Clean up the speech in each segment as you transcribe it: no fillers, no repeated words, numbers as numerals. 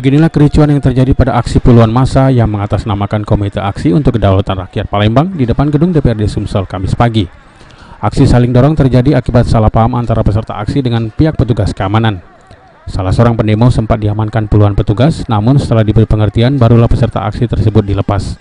Beginilah kericuan yang terjadi pada aksi puluhan massa yang mengatasnamakan Komite Aksi untuk Kedaulatan Rakyat Palembang di depan gedung DPRD Sumsel Kamis pagi. Aksi saling dorong terjadi akibat salah paham antara peserta aksi dengan pihak petugas keamanan. Salah seorang pendemo sempat diamankan puluhan petugas, namun setelah diberi pengertian barulah peserta aksi tersebut dilepas.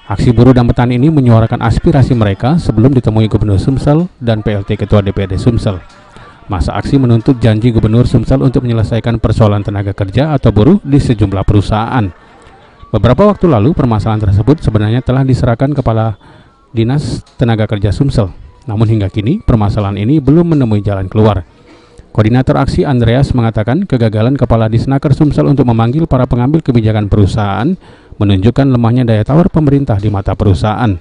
Aksi buruh dan petani ini menyuarakan aspirasi mereka sebelum ditemui Gubernur Sumsel dan PLT Ketua DPRD Sumsel. Masa aksi menuntut janji Gubernur Sumsel untuk menyelesaikan persoalan tenaga kerja atau buruh di sejumlah perusahaan. Beberapa waktu lalu permasalahan tersebut sebenarnya telah diserahkan Kepala Dinas Tenaga Kerja Sumsel. Namun hingga kini permasalahan ini belum menemui jalan keluar. Koordinator aksi Andreas mengatakan kegagalan Kepala Disnaker Sumsel untuk memanggil para pengambil kebijakan perusahaan menunjukkan lemahnya daya tawar pemerintah di mata perusahaan.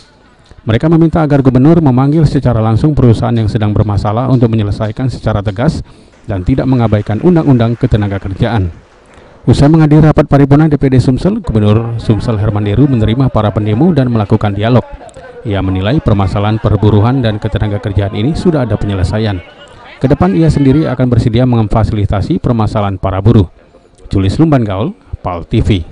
Mereka meminta agar gubernur memanggil secara langsung perusahaan yang sedang bermasalah untuk menyelesaikan secara tegas dan tidak mengabaikan undang-undang ketenagakerjaan. Usai menghadiri rapat paripurna DPRD Sumsel, Gubernur Sumsel Herman Deru menerima para pendemo dan melakukan dialog. Ia menilai permasalahan perburuhan dan ketenagakerjaan ini sudah ada penyelesaian. Kedepan ia sendiri akan bersedia memfasilitasi permasalahan para buruh. Julius Lumban Gaul, PAL TV.